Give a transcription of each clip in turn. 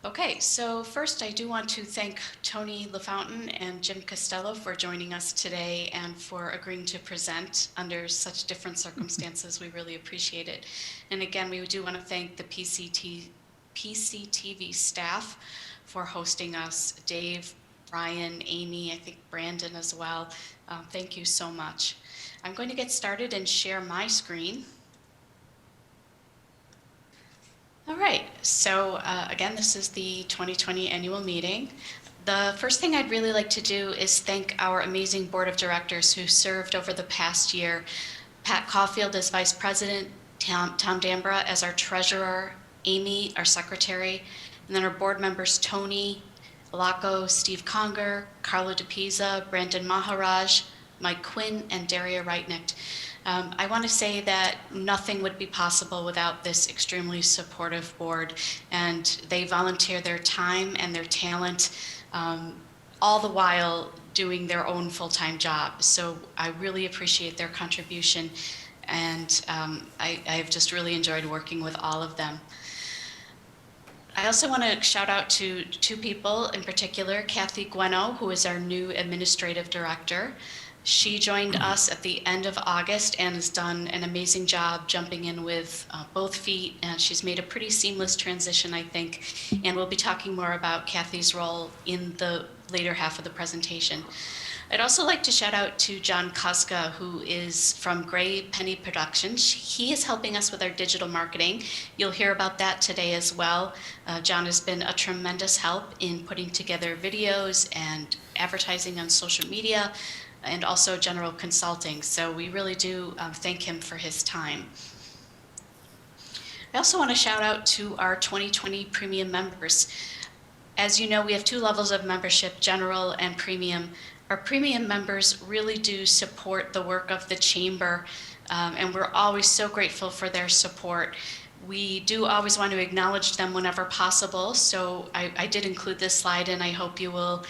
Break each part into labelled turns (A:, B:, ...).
A: Okay, so first I do want to thank Tony LaFountain and Jim Costello for joining us today and for agreeing to present under such different circumstances. We really appreciate it. And again, we do want to thank the PCTV staff for hosting us. Dave, Brian, Amy, I think Brandon as well. Thank you so much. I'm going to get started and share my screen. All right, so again, this is the 2020 annual meeting. The first thing I'd really like to do is thank our amazing board of directors who served over the past year. Pat Caulfield as vice president, Tom Dambra as our treasurer, Amy, our secretary, and then our board members, Tony Alaco, Steve Conger, Carlo DePisa, Brandon Maharaj, Mike Quinn, and Daria Reitnick. I want to say that nothing would be possible without this extremely supportive board, and they volunteer their time and their talent, all the while doing their own full-time job. So I really appreciate their contribution, and I've just really enjoyed working with all of them. I also want to shout out to two people in particular, Kathy Gueno, who is our new administrative director. She joined us at the end of August and has done an amazing job jumping in with both feet, and she's made a pretty seamless transition, I think, and we'll be talking more about Kathy's role in the later half of the presentation. I'd also like to shout out to John Kuska, who is from Gray Penny Productions. He is helping us with our digital marketing. You'll hear about that today as well. John has been a tremendous help in putting together videos and advertising on social media, and also general consulting. So we really do thank him for his time. I also want to shout out to our 2020 premium members. As you know, we have two levels of membership, general and premium. Our premium members really do support the work of the Chamber, and we're always so grateful for their support. We do always want to acknowledge them whenever possible, so I did include this slide, and I hope you will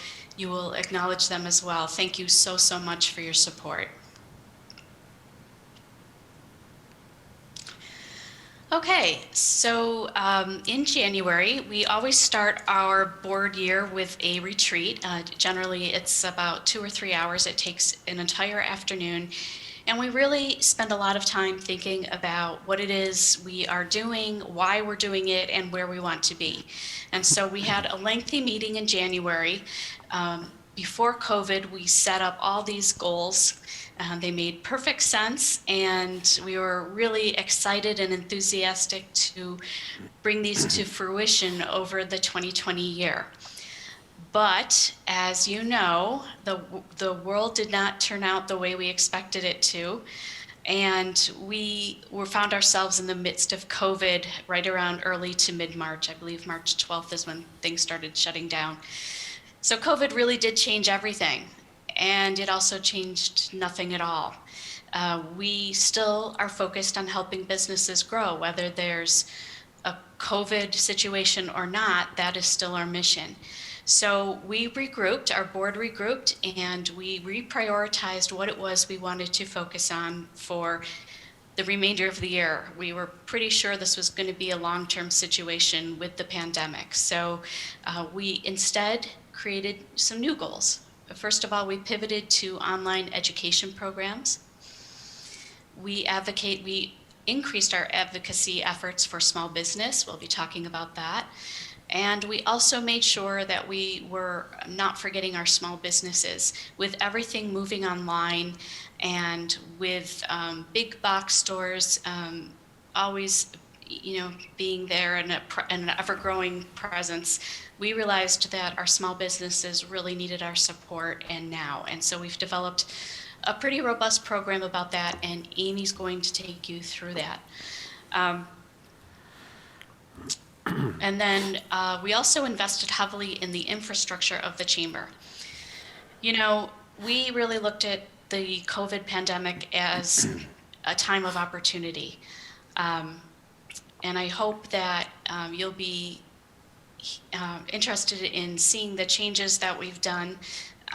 A: acknowledge them as well. Thank you so much for your support. Okay, so in January, we always start our board year with a retreat. Generally, it's about 2 or 3 hours. It takes an entire afternoon. And we really spend a lot of time thinking about what it is we are doing, why we're doing it, and where we want to be. And so we had a lengthy meeting in January. Before COVID, we set up all these goals. They made perfect sense, and we were really excited and enthusiastic to bring these to fruition over the 2020 year. But as you know, the world did not turn out the way we expected it to. And we found ourselves in the midst of COVID right around early to mid-March. I believe March 12th is when things started shutting down. So COVID really did change everything. And it also changed nothing at all. We still are focused on helping businesses grow, whether there's a COVID situation or not. That is still our mission. So we regrouped, our board regrouped, and we reprioritized what it was we wanted to focus on for the remainder of the year. We were pretty sure this was going to be a long-term situation with the pandemic. So we instead created some new goals. First of all, we pivoted to online education programs. We increased our advocacy efforts for small business. We'll be talking about that. And we also made sure that we were not forgetting our small businesses. With everything moving online and with big box stores always being there and an ever-growing presence, we realized that our small businesses really needed our support and so we've developed a pretty robust program about that, and Amy's going to take you through that. And then we also invested heavily in the infrastructure of the Chamber. We really looked at the COVID pandemic as a time of opportunity. And I hope that you'll be interested in seeing the changes that we've done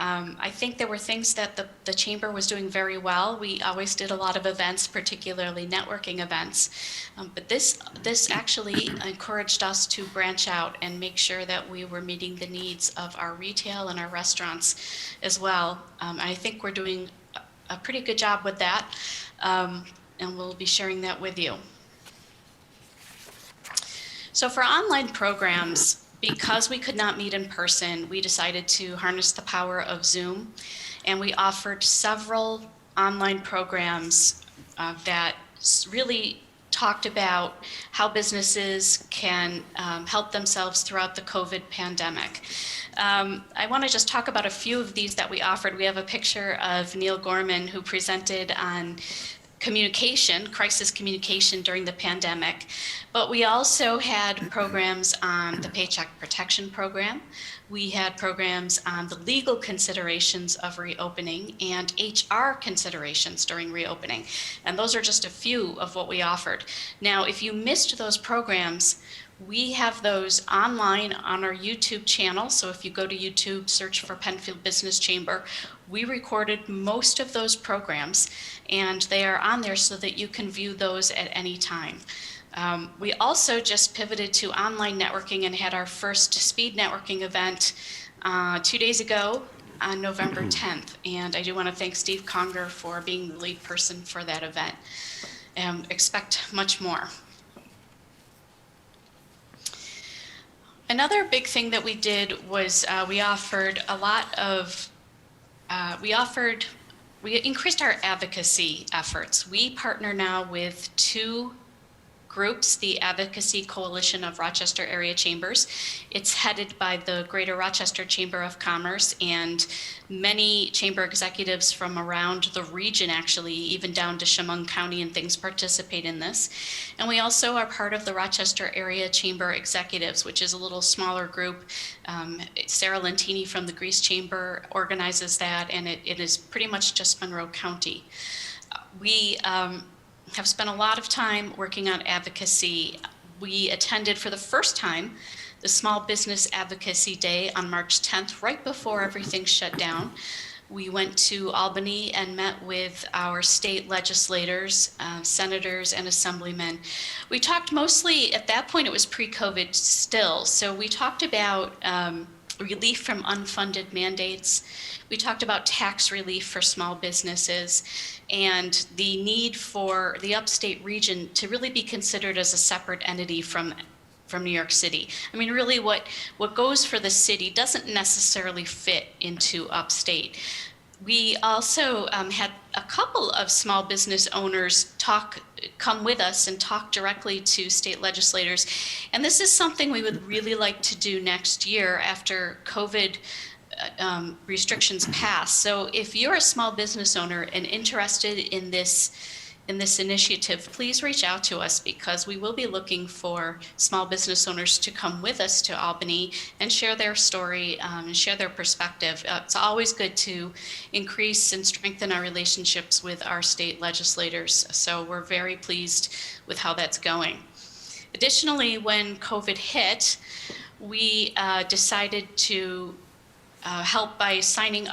A: I think there were things that the chamber was doing very well. We always did a lot of events, particularly networking events. But this actually encouraged us to branch out and make sure that we were meeting the needs of our retail and our restaurants as well. I think we're doing a pretty good job with that, and we'll be sharing that with you. So for online programs, because we could not meet in person, we decided to harness the power of Zoom, and we offered several online programs that really talked about how businesses can help themselves throughout the COVID pandemic. I want to just talk about a few of these that we offered. We have a picture of Neil Gorman, who presented on communication, crisis communication during the pandemic, but we also had programs on the Paycheck Protection Program. We had programs on the legal considerations of reopening and HR considerations during reopening. And those are just a few of what we offered. Now, if you missed those programs, we have those online on our YouTube channel. So if you go to YouTube, search for Penfield Business Chamber, we recorded most of those programs, and they are on there so that you can view those at any time. We also just pivoted to online networking and had our first speed networking event 2 days ago on November 10th. And I do want to thank Steve Conger for being the lead person for that event. Expect much more. Another big thing that we did was we increased our advocacy efforts. We partner now with 2 groups, the Advocacy Coalition of Rochester Area Chambers. It's headed by the Greater Rochester Chamber of Commerce, and many chamber executives from around the region, actually, even down to Chemung County and things, participate in this. And we also are part of the Rochester Area Chamber Executives, which is a little smaller group. Sarah Lentini from the Grease Chamber organizes that, and it is pretty much just Monroe County. We have spent a lot of time working on advocacy. We attended for the first time the Small Business Advocacy Day on March 10th, right before everything shut down. We went to Albany and met with our state legislators, senators, and assemblymen. We talked mostly, at that point it was pre-COVID still, so we talked about relief from unfunded mandates. We talked about tax relief for small businesses and the need for the upstate region to really be considered as a separate entity from New York City. I mean, really what goes for the city doesn't necessarily fit into upstate. We also had a couple of small business owners come with us and talk directly to state legislators. And this is something we would really like to do next year after COVID restrictions pass. So if you're a small business owner and interested in this initiative, please reach out to us, because we will be looking for small business owners to come with us to Albany and share their story and share their perspective. It's always good to increase and strengthen our relationships with our state legislators. So we're very pleased with how that's going. Additionally, when COVID hit, we decided to help by signing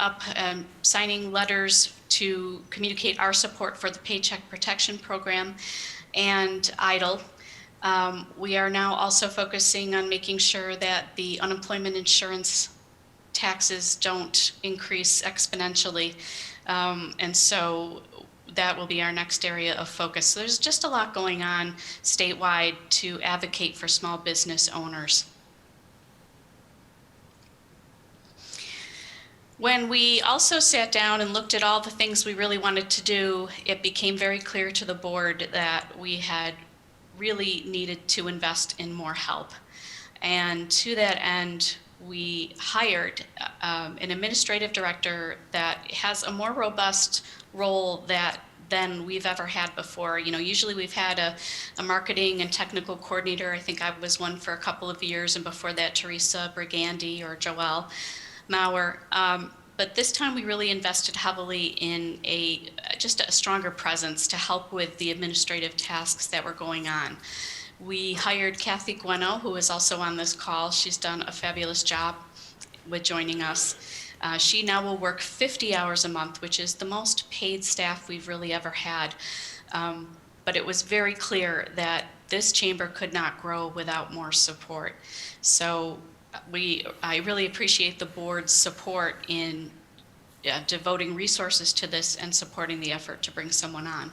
A: letters to communicate our support for the Paycheck Protection Program and EIDL. We are now also focusing on making sure that the unemployment insurance taxes don't increase exponentially. And so that will be our next area of focus. So there's just a lot going on statewide to advocate for small business owners. When we also sat down and looked at all the things we really wanted to do, it became very clear to the board that we had really needed to invest in more help. And to that end, we hired an administrative director that has a more robust role than we've ever had before. You know, usually we've had a marketing and technical coordinator. I think I was one for a couple of years, and before that, Teresa Brigandi or Joelle Mauer. But this time we really invested heavily in just a stronger presence to help with the administrative tasks that were going on. We hired Kathy Gueno, who is also on this call. She's done a fabulous job with joining us. She now will work 50 hours a month, which is the most paid staff we've really ever had. But it was very clear that this chamber could not grow without more support. So I really appreciate the board's support in devoting resources to this and supporting the effort to bring someone on.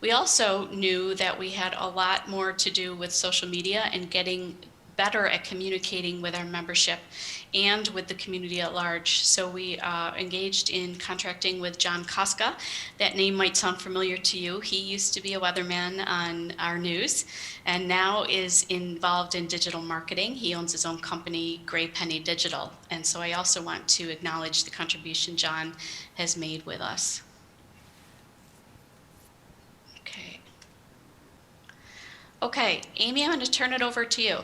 A: We also knew that we had a lot more to do with social media and getting better at communicating with our membership and with the community at large. So we engaged in contracting with John Koska. That name might sound familiar to you. He used to be a weatherman on our news and now is involved in digital marketing. He owns his own company, Gray Penny Digital. And so I also want to acknowledge the contribution John has made with us. Okay, Amy, I'm going to turn it over to you.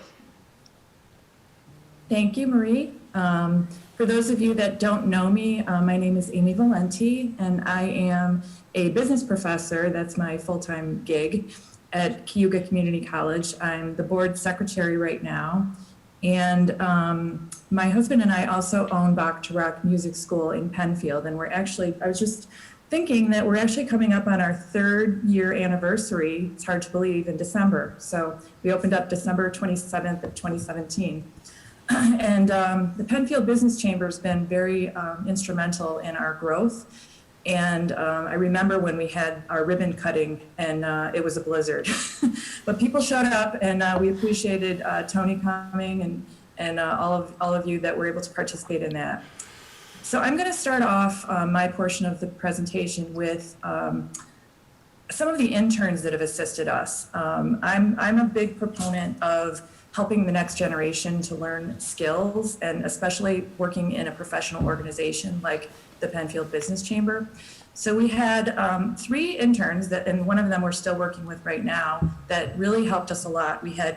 B: Thank you, Marie. For those of you that don't know me, my name is Amy Valenti, and I am a business professor. That's my full-time gig at Cayuga Community College. I'm the board secretary right now. And my husband and I also own Bach to Rock Music School in Penfield. And I was just thinking that we're actually coming up on our 3rd year anniversary. It's hard to believe, in December. So we opened up December 27th of 2017. And the Penfield Business Chamber has been very instrumental in our growth. And I remember when we had our ribbon cutting and it was a blizzard. But people showed up, and we appreciated Tony coming and all of you that were able to participate in that. So I'm going to start off my portion of the presentation with some of the interns that have assisted us. I'm a big proponent of helping the next generation to learn skills, and especially working in a professional organization like the Penfield Business Chamber. So we had 3 interns and one of them we're still working with right now, that really helped us a lot. We had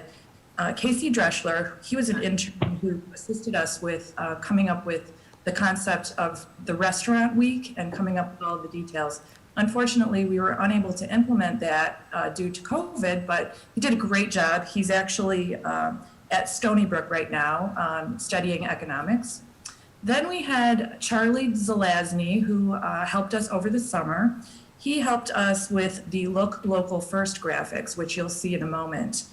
B: Casey Dreschler. He was an intern who assisted us with coming up with the concept of the restaurant week and coming up with all the details. Unfortunately, we were unable to implement that due to COVID, but he did a great job. He's actually at Stony Brook right now, studying economics. Then we had Charlie Zelazny, who helped us over the summer. He helped us with the Look Local First graphics, which you'll see in a moment.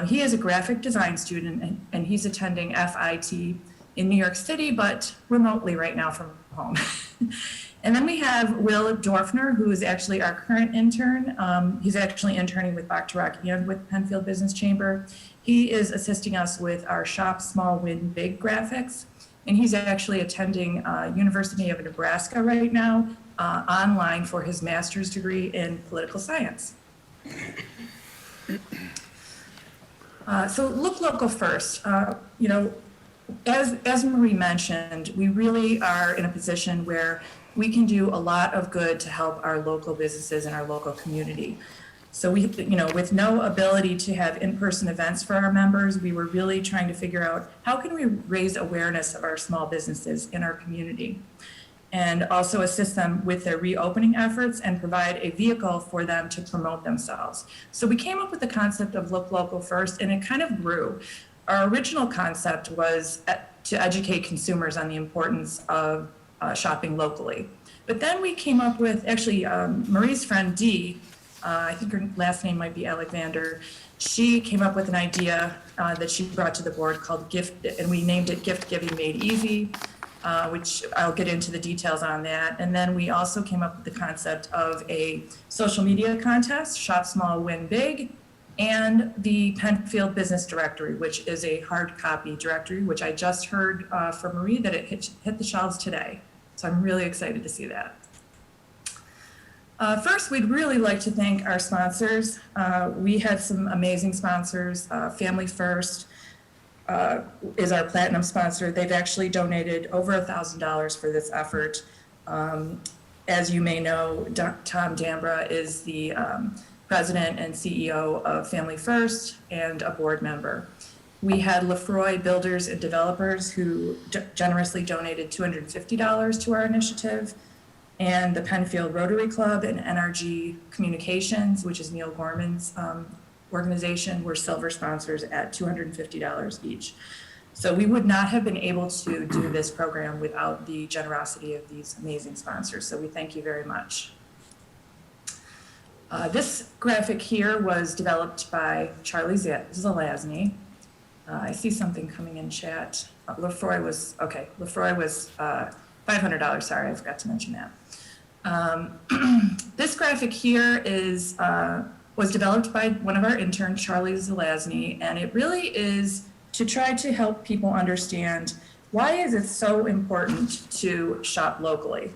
B: He is a graphic design student, and he's attending FIT in New York City, but remotely right now from home. And then we have Will Dorfner, who is actually our current intern. He's actually interning with Bach to Rock and with Penfield Business Chamber. He is assisting us with our Shop Small, Win Big graphics. And he's actually attending University of Nebraska right now, online for his master's degree in political science. So Look Local First. As Marie mentioned, we really are in a position where we can do a lot of good to help our local businesses and our local community. So we, with no ability to have in-person events for our members, we were really trying to figure out how can we raise awareness of our small businesses in our community, and also assist them with their reopening efforts and provide a vehicle for them to promote themselves. So we came up with the concept of Look Local First, and it kind of grew. Our original concept was to educate consumers on the importance of shopping locally. But then we came up with, actually, Marie's friend Dee, I think her last name might be Alexander, she came up with an idea that she brought to the board called Gift, and we named it Gift Giving Made Easy, which I'll get into the details on that. And then we also came up with the concept of a social media contest, Shop Small, Win Big, and the Penfield Business Directory, which is a hard copy directory, which I just heard from Marie that it hit the shelves today. So I'm really excited to see that. First, we'd really like to thank our sponsors. We had some amazing sponsors. Family First is our platinum sponsor. They've actually donated over $1,000 for this effort. As you may know, Tom Dambra is the president and CEO of Family First and a board member. We had Lefroy Builders and Developers, who generously donated $250 to our initiative, and the Penfield Rotary Club and NRG Communications, which is Neil Gorman's organization, were silver sponsors at $250 each. So we would not have been able to do this program without the generosity of these amazing sponsors. So we thank you very much. This graphic here was developed by Charlie Zelazny. I see something coming in chat. Lefroy was $500, sorry, I forgot to mention that. This graphic here was developed by one of our interns, Charlie Zelazny, and it really is to try to help people understand why is it so important to shop locally.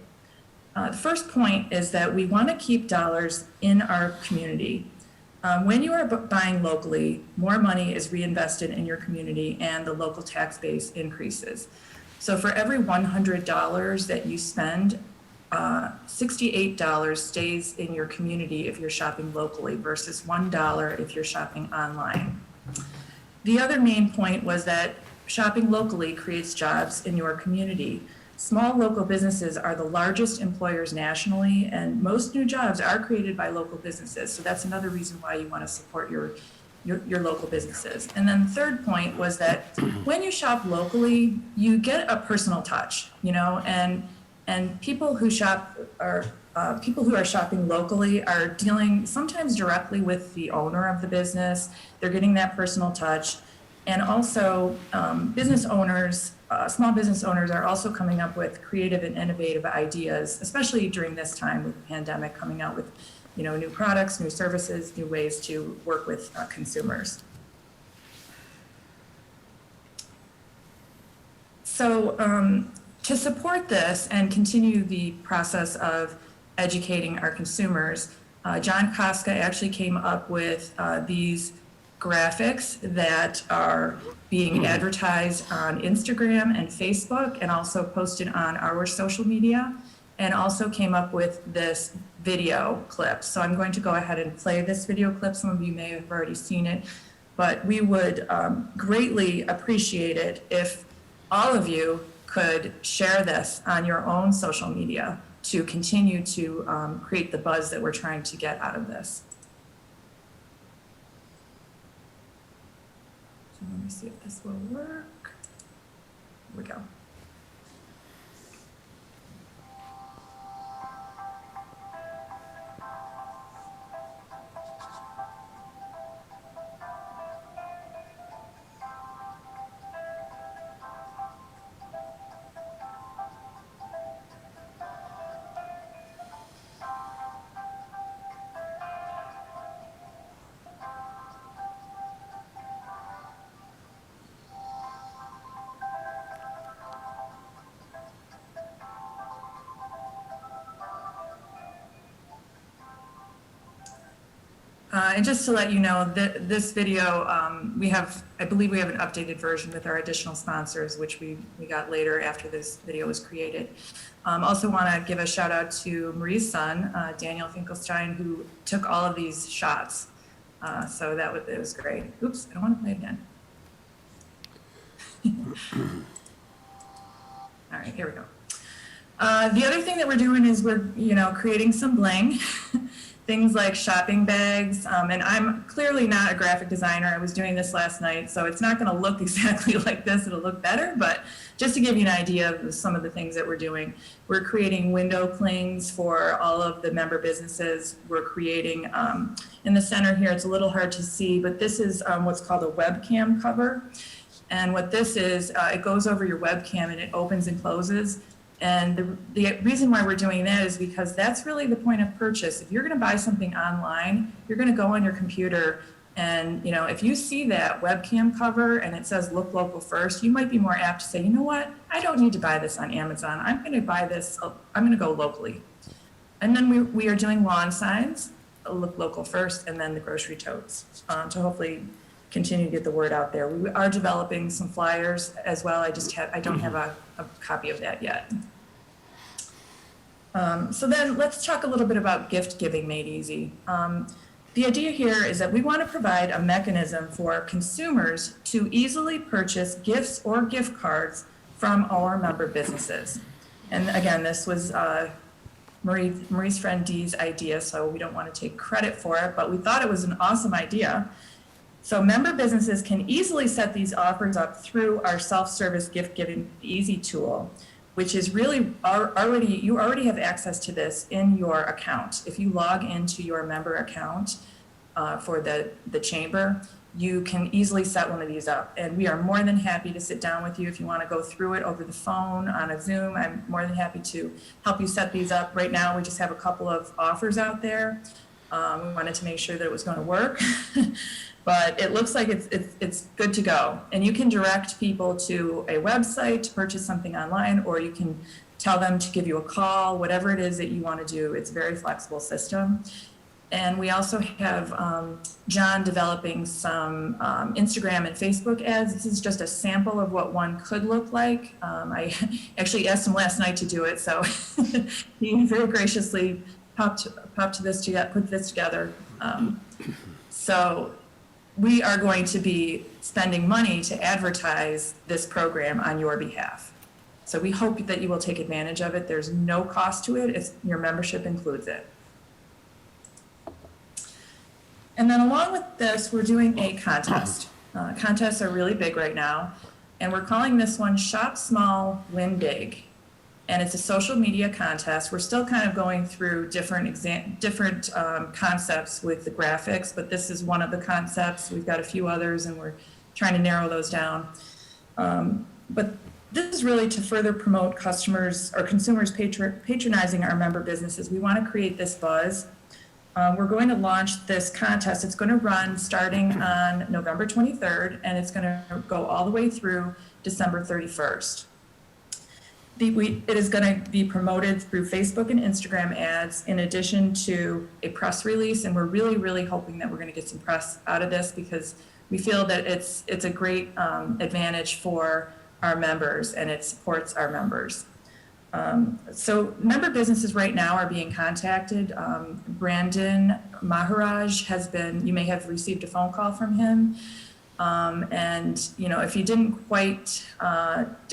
B: The first point is that we want to keep dollars in our community. When you are buying locally, more money is reinvested in your community and the local tax base increases. So for every $100 that you spend, $68 stays in your community if you're shopping locally versus $1 if you're shopping online. The other main point was that shopping locally creates jobs in your community. Small local businesses are the largest employers nationally, and most new jobs are created by local businesses. So that's another reason why you want to support your local businesses. And then the third point was that when you shop locally, you get a personal touch, and people who shop are people who are shopping locally are dealing sometimes directly with the owner of the business. They're getting that personal touch. And also business owners, small business owners are also coming up with creative and innovative ideas, especially during this time with the pandemic, coming out with new products, new services, new ways to work with consumers. So to support this and continue the process of educating our consumers, John Koska actually came up with these graphics that are being advertised on Instagram and Facebook and also posted on our social media, and also came up with this video clip. So I'm going to go ahead and play this video clip. Some of you may have already seen it, but we would greatly appreciate it if all of you could share this on your own social media to continue to create the buzz that we're trying to get out of this. So let me see if this will work. Here we go. And just to let you know, this video, I believe we have an updated version with our additional sponsors, which we got later after this video was created. Also want to give a shout out to Marie's son, Daniel Finkelstein, who took all of these shots. So it was great. Oops, I don't want to play again. All right, here we go. The other thing that we're doing is we're, creating some bling. Things like shopping bags, and I'm clearly not a graphic designer. I was doing this last night, so it's not gonna look exactly like this. It'll look better, but just to give you an idea of some of the things that we're doing. We're creating window clings for all of the member businesses. We're creating, in the center here, it's a little hard to see, but this is what's called a webcam cover. And what this is, it goes over your webcam and it opens and closes. And the reason why we're doing that is because that's really the point of purchase. If you're going to buy something online, you're going to go on your computer and, if you see that webcam cover and it says look local first, you might be more apt to say, you know what, I don't need to buy this on Amazon. I'm going to buy this, I'm going to go locally. And then we are doing lawn signs, look local first, and then the grocery totes to hopefully continue to get the word out there. We are developing some flyers as well. I don't have a copy of that yet. So then let's talk a little bit about gift giving made easy. The idea here is that we want to provide a mechanism for consumers to easily purchase gifts or gift cards from our member businesses. And again, this was Marie's friend Dee's idea, so we don't want to take credit for it, but we thought it was an awesome idea. So member businesses can easily set these offers up through our self-service gift giving easy tool, which is really you already have access to this in your account. If you log into your member account for the chamber, you can easily set one of these up. And we are more than happy to sit down with you if you want to go through it over the phone, on a Zoom. I'm more than happy to help you set these up. Right now, we just have a couple of offers out there. We wanted to make sure that it was going to work. But it looks like it's good to go. And you can direct people to a website to purchase something online, or you can tell them to give you a call, whatever it is that you want to do. It's a very flexible system. And we also have John developing some Instagram and Facebook ads. This is just a sample of what one could look like. I actually asked him last night to do it, so he very graciously put this together. So we are going to be spending money to advertise this program on your behalf. So we hope that you will take advantage of it. There's no cost to it. Your membership includes it. And then along with this, we're doing a contest. Contests are really big right now, and we're calling this one Shop Small, Win Big. And it's a social media contest. We're still kind of going through different concepts with the graphics, but this is one of the concepts. We've got a few others, and we're trying to narrow those down. But this is really to further promote customers or consumers patronizing our member businesses. We want to create this buzz. We're going to launch this contest. It's going to run starting on November 23rd, and it's going to go all the way through December 31st. It is going to be promoted through Facebook and Instagram ads, in addition to a press release. And we're really, really hoping that we're going to get some press out of this, because we feel that it's a great advantage for our members, and it supports our members. So member businesses right now are being contacted. Brandon Maharaj you may have received a phone call from him. And if you didn't quite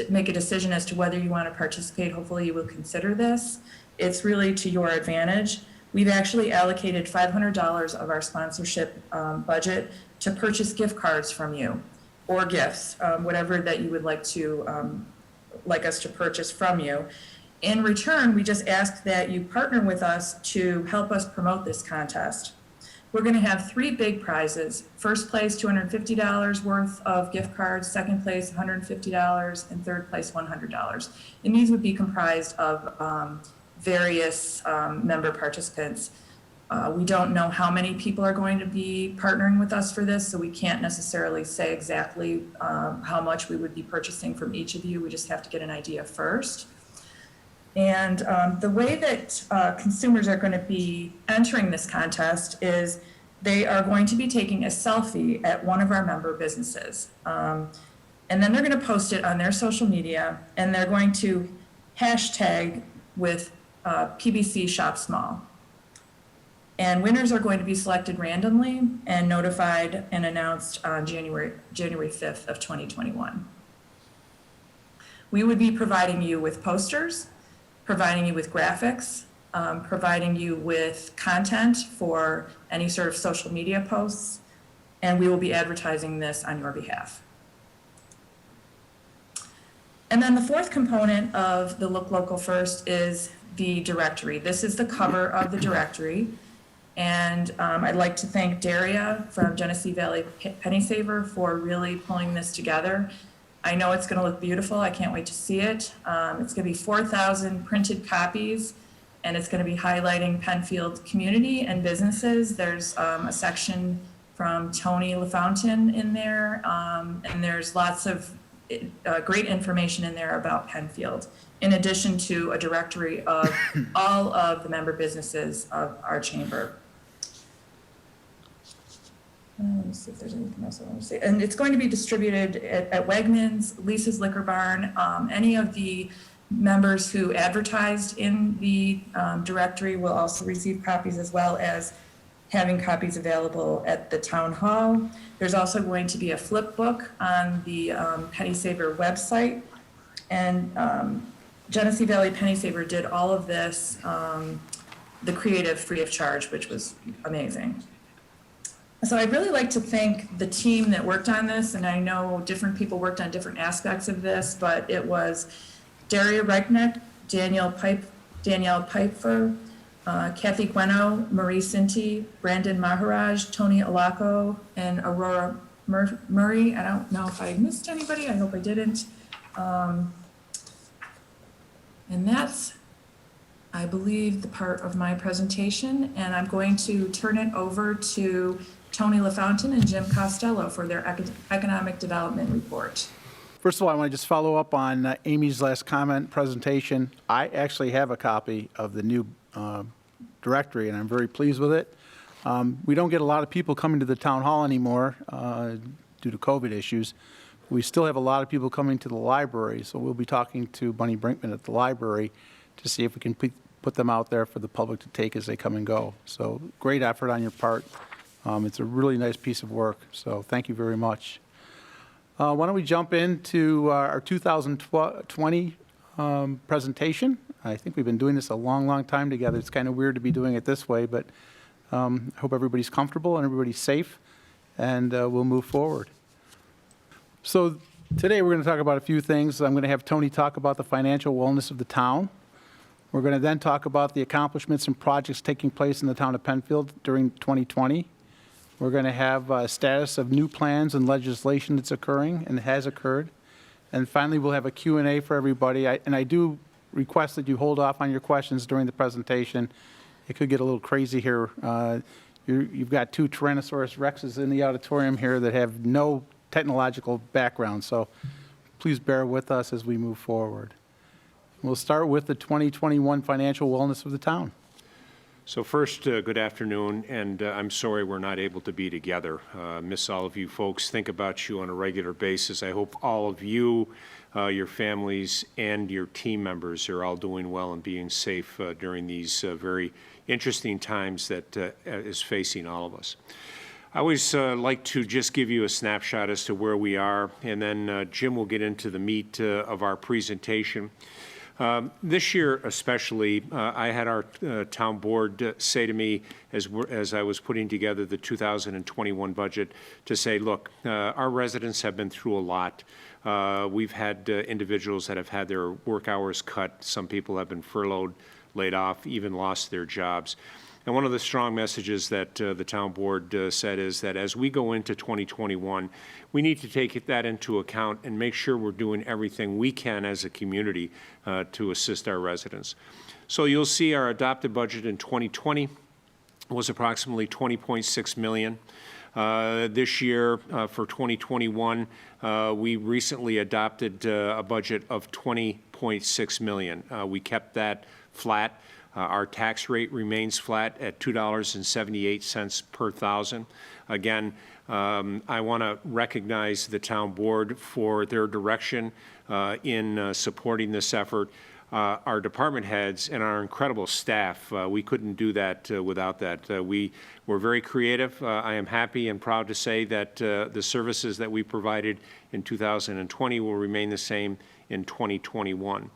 B: make a decision as to whether you want to participate, hopefully you will consider this. It's really to your advantage. We've actually allocated $500 of our sponsorship budget to purchase gift cards from you, or gifts, whatever that you would like us to purchase from you. In return, we just ask that you partner with us to help us promote this contest. We're going to have 3 big prizes. First place, $250 worth of gift cards. Second place, $150, and third place, $100. And these would be comprised of various member participants. We don't know how many people are going to be partnering with us for this, so we can't necessarily say exactly how much we would be purchasing from each of you. We just have to get an idea first. And the way that consumers are going to be entering this contest is they are going to be taking a selfie at one of our member businesses. And then they're going to post it on their social media, and they're going to hashtag with PBC Shop Small. And winners are going to be selected randomly and notified and announced on January 5th of 2021. We would be providing you with posters, providing you with graphics, providing you with content for any sort of social media posts, and we will be advertising this on your behalf. And then the fourth component of the Look Local First is the directory. This is the cover of the directory. And I'd like to thank Daria from Genesee Valley Penny Saver for really pulling this together. I know it's going to look beautiful. I can't wait to see it. It's going to be 4,000 printed copies, and it's going to be highlighting Penfield community and businesses. There's a section from Tony LaFountain in there, and there's lots of great information in there about Penfield, in addition to a directory of all of the member businesses of our chamber. Let me see if there's anything else I want to say. And it's going to be distributed at Wegmans, Lisa's Liquor Barn. Any of the members who advertised in the directory will also receive copies, as well as having copies available at the town hall. There's also going to be a flip book on the Penny Saver website. And Genesee Valley Penny Saver did all of this, the creative free of charge, which was amazing. So I'd really like to thank the team that worked on this, and I know different people worked on different aspects of this, but it was Daria Reichneck, Danielle Piper, Kathy Gueno, Marie Sinti, Brandon Maharaj, Tony Alaco, and Aurora Murray. I don't know if I missed anybody. I hope I didn't. And that's, I believe, the part of my presentation, and I'm going to turn it over to Tony LaFountain and Jim Costello for their economic development report.
C: First of all, I want to just follow up on Amy's last comment presentation. I actually have a copy of the new directory, and I'm very pleased with it. We don't get a lot of people coming to the town hall anymore due to COVID issues. We still have a lot of people coming to the library, so we'll be talking to Bunny Brinkman at the library to see if we can put them out there for the public to take as they come and go. So great effort on your part. It's a really nice piece of work, so thank you very much. Why don't we jump into our 2020 presentation. I think we've been doing this a long, long time together. It's kind of weird to be doing it this way, but I hope everybody's comfortable and everybody's safe, and we'll move forward. So today we're going to talk about a few things. I'm going to have Tony talk about the financial wellness of the town. We're going to then talk about the accomplishments and projects taking place in the town of Penfield during 2020. We're going to have a status of new plans and legislation that's occurring and has occurred. And finally, we'll have a Q&A for everybody. And I do request that you hold off on your questions during the presentation. It could get a little crazy here. You've got two Tyrannosaurus Rexes in the auditorium here that have no technological background. So please bear with us as we move forward. We'll start with the 2021 financial wellness of the town.
D: So first, good afternoon, and I'm sorry we're not able to be together. Miss all of you folks, think about you on a regular basis. I hope all of you, your families, and your team members are all doing well and being safe during these very interesting times that is facing all of us. I always like to just give you a snapshot as to where we are, and then Jim will get into the meat of our presentation. This year especially, I had our town board say to me as I was putting together the 2021 budget to say, look, our residents have been through a lot. We've had individuals that have had their work hours cut. Some people have been furloughed, laid off, even lost their jobs. And one of the strong messages that the town board said is that as we go into 2021, we need to take that into account and make sure we're doing everything we can as a community to assist our residents. So you'll see our adopted budget in 2020 was approximately $20.6 million. This year, for 2021, we recently adopted a budget of $20.6 million. We kept that flat. Our tax rate remains flat at $2.78 per thousand. Again, I want to recognize the town board for their direction in supporting this effort. Our department heads and our incredible staff, we couldn't do that without that. We were very creative. I am happy and proud to say that the services that we provided in 2020 will remain the same in 2021.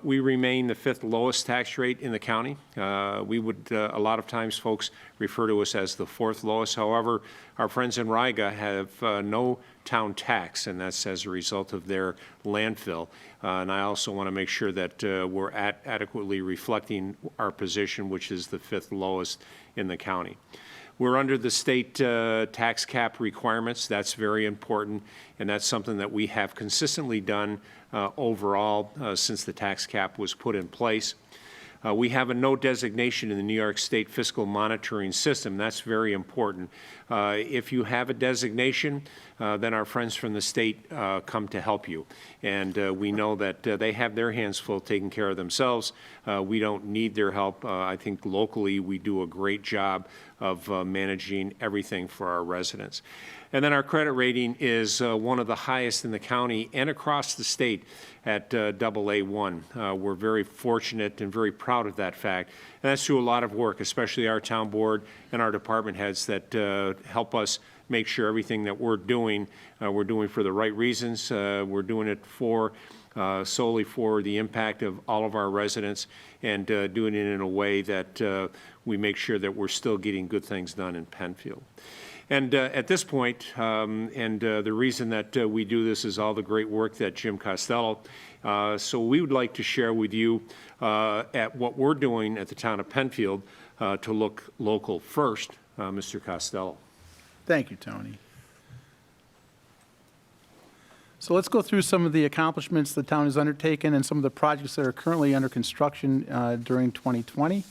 D: We remain the 5th lowest tax rate in the county. We would, a lot of times folks refer to us as the 4th lowest. However, our friends in Riga have no town tax, and that's as a result of their landfill. And I also want to make sure that we're adequately reflecting our position, which is the 5th lowest in the county. We're under the state tax cap requirements. That's very important, and that's something that we have consistently done overall since the tax cap was put in place. We have a no designation in the New York State fiscal monitoring system. That's very important. If you have a designation, then our friends from the state come to help you. And we know that they have their hands full taking care of themselves. We don't need their help. I think locally we do a great job of managing everything for our residents. And then our credit rating is one of the highest in the county and across the state at AA1. We're very fortunate and very proud of that fact. And that's through a lot of work, especially our town board and our department heads that help us make sure everything that we're doing for the right reasons. We're doing it for solely for the impact of all of our residents and doing it in a way that we make sure that we're still getting good things done in Penfield. And at this point, the reason that we do this is all the great work that Jim Costello. So we would like to share with you at what we're doing at the town of Penfield to look local first. Mr. Costello.
C: Thank you, Tony. So let's go through some of the accomplishments the town has undertaken and some of the projects that are currently under construction during 2020.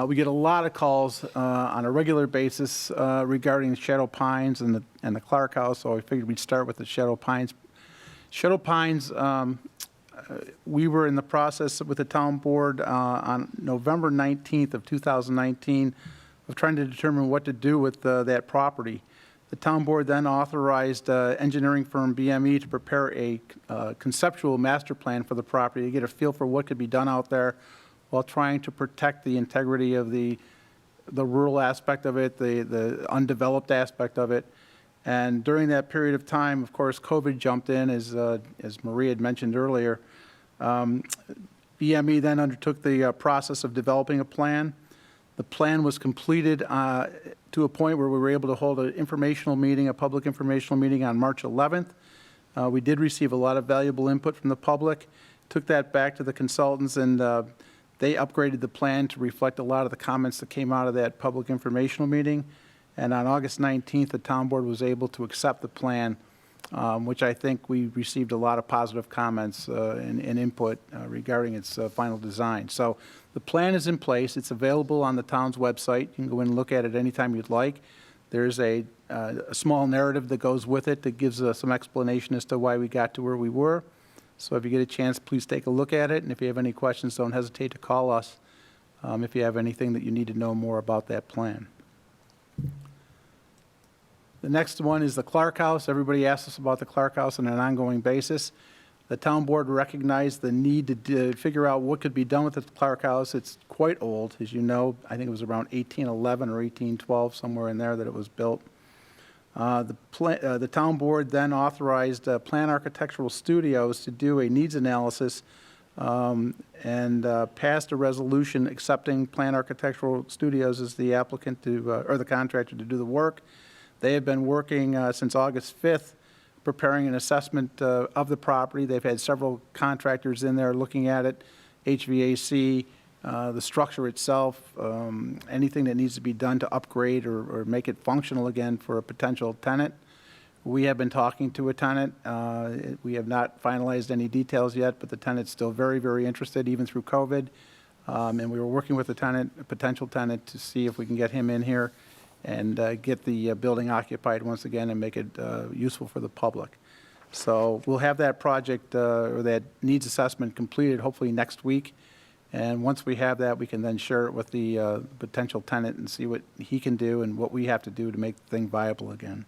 C: We get a lot of calls on a regular basis regarding Shadow Pines and the Clark House, so I figured we'd start with the Shadow Pines. Shadow Pines, we were in the process with the town board on November 19th of 2019 of trying to determine what to do with that property. The town board then authorized engineering firm BME to prepare a conceptual master plan for the property to get a feel for what could be done out there while trying to protect the integrity of the rural aspect of it, the undeveloped aspect of it. And during that period of time, of course, COVID jumped in, as Marie had mentioned earlier. BME then undertook the process of developing a plan. The plan was completed to a point where we were able to hold an informational meeting, a public informational meeting on March 11th. We did receive a lot of valuable input from the public, took that back to the consultants, and they upgraded the plan to reflect a lot of the comments that came out of that public informational meeting. And on August 19th, the town board was able to accept the plan, which I think we received a lot of positive comments and input regarding its final design. So the plan is in place. It's available on the town's website. You can go in and look at it anytime you'd like. There's a small narrative that goes with it that gives some explanation as to why we got to where we were. So if you get a chance, please take a look at it. And if you have any questions, don't hesitate to call us if you have anything that you need to know more about that plan. The next one is the Clark House. Everybody asks us about the Clark House on an ongoing basis. The town board recognized the need to figure out what could be done with the Clark House. It's quite old, as you know. I think it was around 1811 or 1812, somewhere in there that it was built. The town board then authorized Plan Architectural Studios to do a needs analysis and passed a resolution accepting Plan Architectural Studios as the applicant to, or the contractor to do the work. They have been working since August 5th, preparing an assessment of the property. They've had several contractors in there looking at it, HVAC, the structure itself, anything that needs to be done to upgrade or make it functional again for a potential tenant. We have been talking to a tenant. We have not finalized any details yet, but the tenant's still very, very interested, even through COVID. And we were working with the tenant, a potential tenant, to see if we can get him in here and get the building occupied once again and make it useful for the public. So we'll have that project or that needs assessment completed hopefully next week. And once we have that, we can then share it with the potential tenant and see what he can do and what we have to do to make the thing viable again.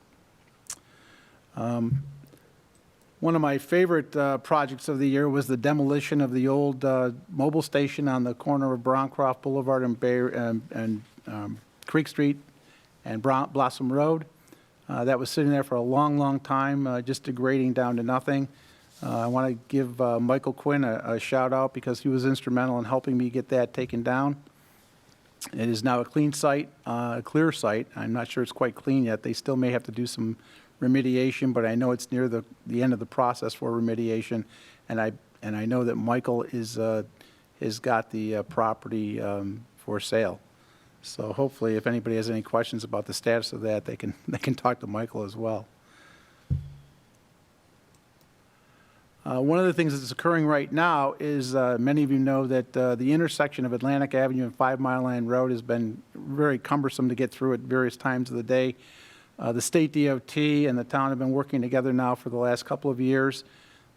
C: One of my favorite projects of the year was the demolition of the old mobile station on the corner of Browncroft Boulevard and Creek Street and Blossom Road. That was sitting there for a long, long time, just degrading down to nothing. I want to give Michael Quinn a shout out because he was instrumental in helping me get that taken down. It is now a clean site, a clear site. I'm not sure it's quite clean yet. They still may have to do some remediation, but I know it's near the end of the process for remediation. And I know that Michael has got the property for sale. So hopefully, if anybody has any questions about the status of that, they can talk to Michael as well. One of the things that's occurring right now is many of you know that the intersection of Atlantic Avenue and 5 Mile Line Road has been very cumbersome to get through at various times of the day. The state DOT and the town have been working together now for the last couple of years.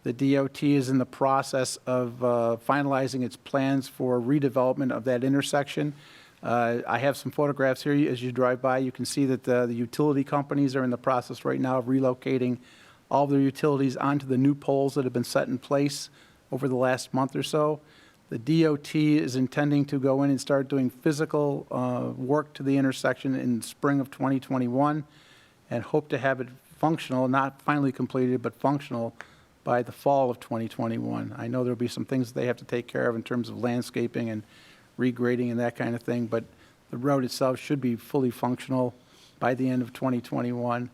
C: The DOT is in the process of finalizing its plans for redevelopment of that intersection. I have some photographs here. As you drive by, you can see that the utility companies are in the process right now of relocating all of their utilities onto the new poles that have been set in place over the last month or so. The DOT is intending to go in and start doing physical work to the intersection in spring of 2021 and hope to have it functional, not finally completed, but functional by the fall of 2021. I know there'll be some things they have to take care of in terms of landscaping and regrading and that kind of thing, but the road itself should be fully functional by the end of 2021.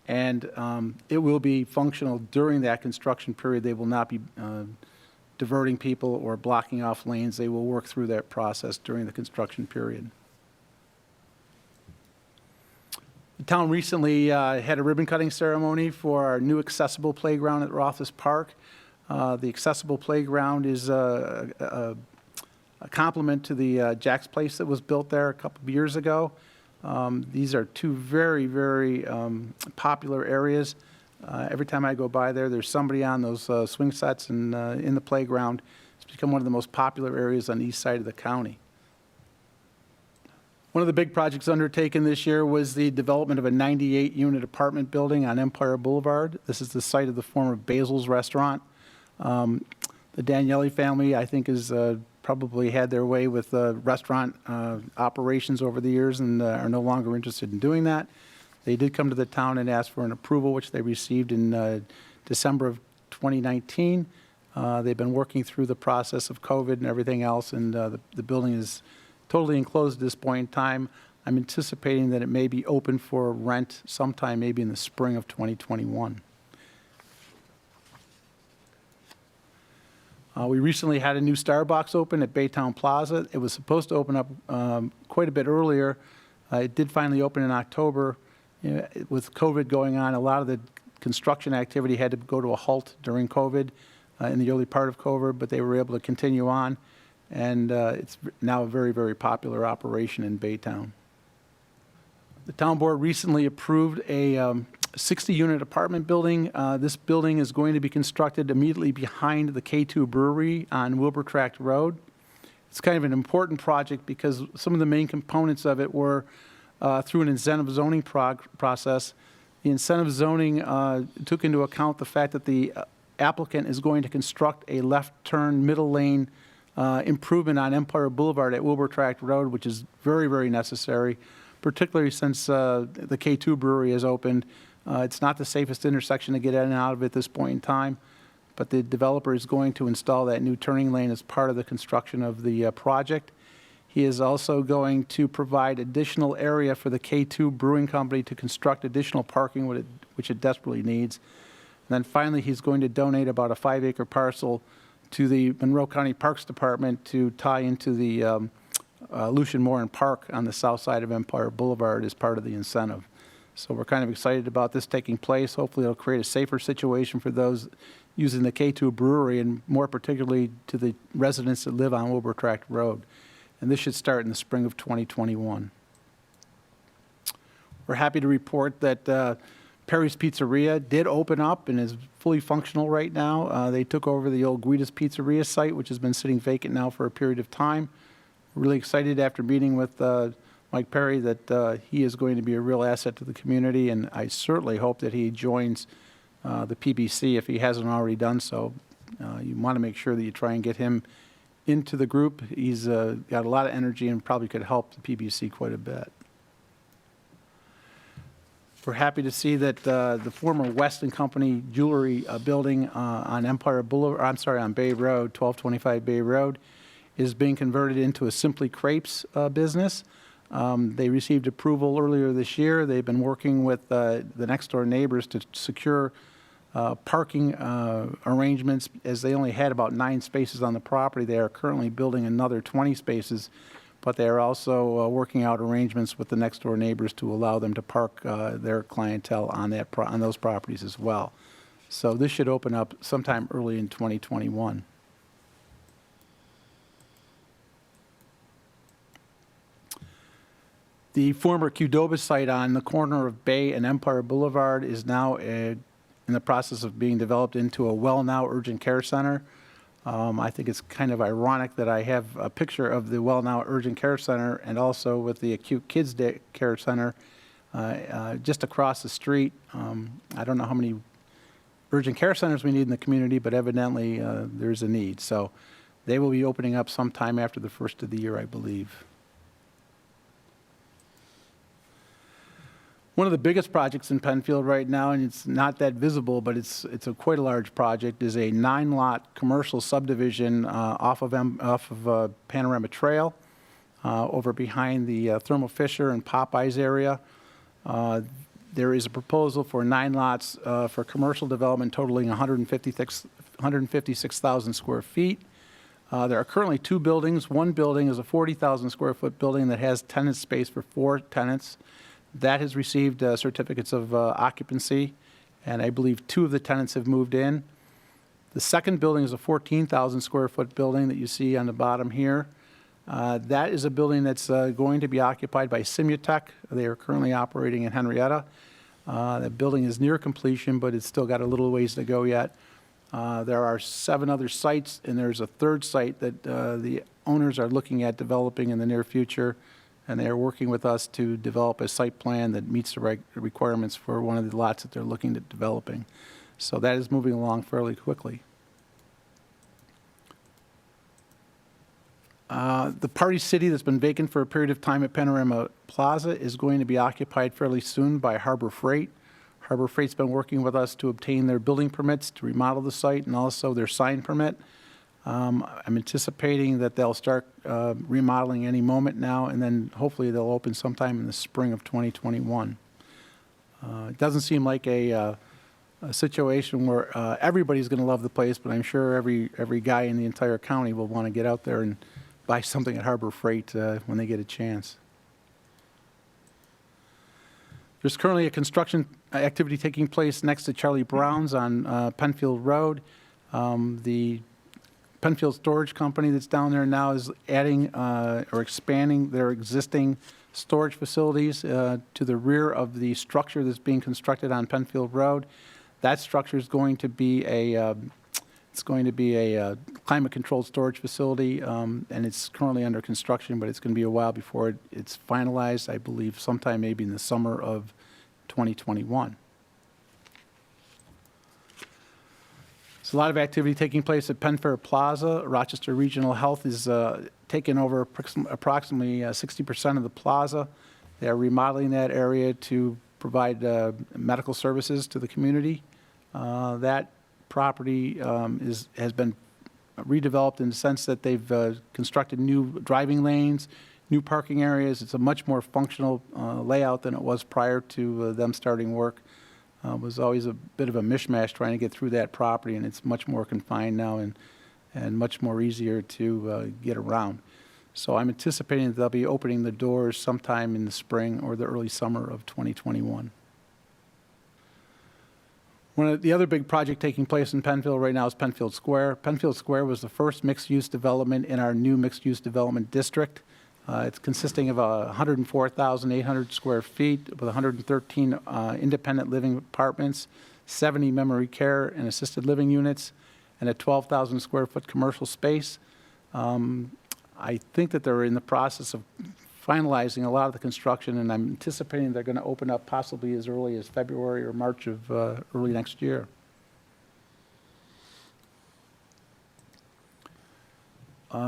C: And it will be functional during that construction period. They will not be diverting people or blocking off lanes. They will work through that process during the construction period. The town recently had a ribbon cutting ceremony for our new accessible playground at Rothfuss Park. The accessible playground is a complement to the Jack's Place that was built there a couple of years ago. These are two very, very popular areas. Every time I go by there, there's somebody on those swing sets and in the playground. It's become one of the most popular areas on the east side of the county. One of the big projects undertaken this year was the development of a 98-unit apartment building on Empire Boulevard. This is the site of the former Basil's restaurant. The Daniele family, I think, has probably had their way with restaurant operations over the years and are no longer interested in doing that. They did come to the town and ask for an approval, which they received in December of 2019. They've been working through the process of COVID and everything else, and the building is totally enclosed at this point in time. I'm anticipating that it may be open for rent sometime maybe in the spring of 2021. We recently had a new Starbucks open at Baytown Plaza. It was supposed to open up quite a bit earlier. It did finally open in October. With COVID going on, a lot of the construction activity had to go to a halt during COVID, in the early part of COVID, but they were able to continue on. And it's now a very, very popular operation in Baytown. The town board recently approved a 60-unit apartment building. This building is going to be constructed immediately behind the K2 Brewery on Wilbur Tract Road. It's kind of an important project because some of the main components of it were through an incentive zoning process. The incentive zoning took into account the fact that the applicant is going to construct a left turn middle lane improvement on Empire Boulevard at Wilbur Tract Road, which is very, very necessary, particularly since the K2 Brewery has opened. It's not the safest intersection to get in and out of at this point in time, but the developer is going to install that new turning lane as part of the construction of the project. He is also going to provide additional area for the K2 Brewing Company to construct additional parking, which it desperately needs. And then finally, he's going to donate about a 5-acre parcel to the Monroe County Parks Department to tie into the Lucian Moran Park on the south side of Empire Boulevard as part of the incentive. So we're kind of excited about this taking place. Hopefully it'll create a safer situation for those using the K2 Brewery and more particularly to the residents that live on Wilbur Tract Road. And this should start in the spring of 2021. We're happy to report that Perri's Pizzeria did open up and is fully functional right now. They took over the old Guida's Pizzeria site, which has been sitting vacant now for a period of time. We're really excited after meeting with Mike Perri that he is going to be a real asset to the community, and I certainly hope that he joins the PBC if he hasn't already done so. You want to make sure that you try and get him into the group. He's got a lot of energy and probably could help the PBC quite a bit. We're happy to see that the former Weston Company jewelry building on Empire Boulevard, on Bay Road, 1225 Bay Road, is being converted into a Simply Crepes business. They received approval earlier this year. They've been working with the next door neighbors to secure parking arrangements, as they only had about 9 spaces on the property. They are currently building another 20 spaces, but they are also working out arrangements with the next door neighbors to allow them to park their clientele on those properties as well. So this should open up sometime early in 2021. The former Qdoba site on the corner of Bay and Empire Boulevard is now in the process of being developed into a Well Now Urgent Care Center. I think it's kind of ironic that I have a picture of the Well Now Urgent Care Center and also with the Acute Kids Care Center just across the street. I don't know how many urgent care centers we need in the community, but evidently there's a need. So they will be opening up sometime after the first of the year, I believe. One of the biggest projects in Penfield right now, and it's not that visible, but it's quite a large project, is a 9-lot commercial subdivision off of Panorama Trail over behind the Thermo Fisher and Popeyes area. There is a proposal for 9 lots for commercial development totaling 156,000 square feet. There are currently 2 buildings. One building is a 40,000 square foot building that has tenant space for 4 tenants. That has received certificates of occupancy, and I believe 2 of the tenants have moved in. The second building is a 14,000 square foot building that you see on the bottom here. That is a building that's going to be occupied by Simutech. They are currently operating in Henrietta. The building is near completion, but it's still got a little ways to go yet. There are 7 other sites, and there's a third site that the owners are looking at developing in the near future, and they are working with us to develop a site plan that meets the requirements for one of the lots that they're looking at developing. So that is moving along fairly quickly. The Party City that's been vacant for a period of time at Panorama Plaza is going to be occupied fairly soon by Harbor Freight. Harbor Freight's been working with us to obtain their building permits to remodel the site and also their sign permit. I'm anticipating that they'll start remodeling any moment now, and then hopefully they'll open sometime in the spring of 2021. It doesn't seem like a situation where everybody's going to love the place, but I'm sure every guy in the entire county will want to get out there and buy something at Harbor Freight when they get a chance. There's currently a construction activity taking place next to Charlie Brown's on Penfield Road. The Penfield Storage Company that's down there now is adding or expanding their existing storage facilities to the rear of the structure that's being constructed on Penfield Road. That structure is going to be a climate-controlled storage facility, and it's currently under construction, but it's going to be a while before it's finalized. I believe sometime maybe in the summer of 2021. There's a lot of activity taking place at Penfair Plaza. Rochester Regional Health is taking over approximately 60% of the plaza. They are remodeling that area to provide medical services to the community. That property has been redeveloped in the sense that they've constructed new driving lanes, new parking areas. It's a much more functional layout than it was prior to them starting work. It was always a bit of a mishmash trying to get through that property, and it's much more confined now and much more easier to get around. So I'm anticipating that they'll be opening the doors sometime in the spring or the early summer of 2021. One of the other big project taking place in Penfield right now is Penfield Square. Penfield Square was the first mixed-use development in our new mixed-use development district. It's consisting of 104,800 square feet with 113 independent living apartments, 70 memory care and assisted living units, and a 12,000 square foot commercial space. I think that they're in the process of finalizing a lot of the construction, and I'm anticipating they're going to open up possibly as early as February or March of early next year.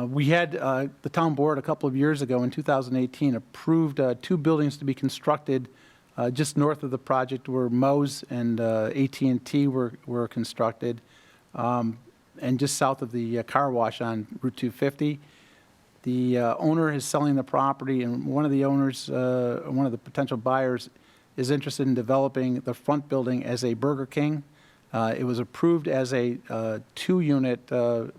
C: We had the town board a couple of years ago in 2018 approved 2 buildings to be constructed just north of the project where Moe's and AT&T were constructed, and just south of the car wash on Route 250. The owner is selling the property, and one of the owners, one of the potential buyers, is interested in developing the front building as a Burger King. It was approved as a 2-unit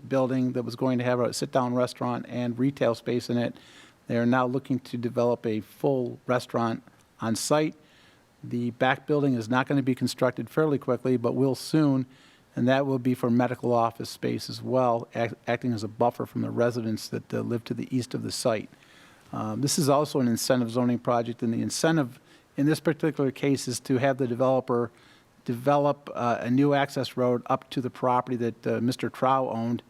C: building that was going to have a sit-down restaurant and retail space in it. They are now looking to develop a full restaurant on site. The back building is not going to be constructed fairly quickly, but will soon, and that will be for medical office space as well, acting as a buffer from the residents that live to the east of the site. This is also an incentive zoning project, and the incentive in this particular case is to have the developer develop a new access road up to the property that Mr. Trow owned,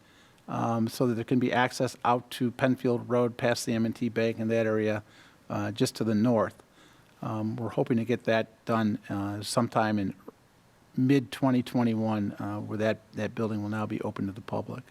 C: so that there can be access out to Penfield Road past the M&T Bank in that area just to the north. We're hoping to get that done sometime in mid-2021, where that building will now be open to the public.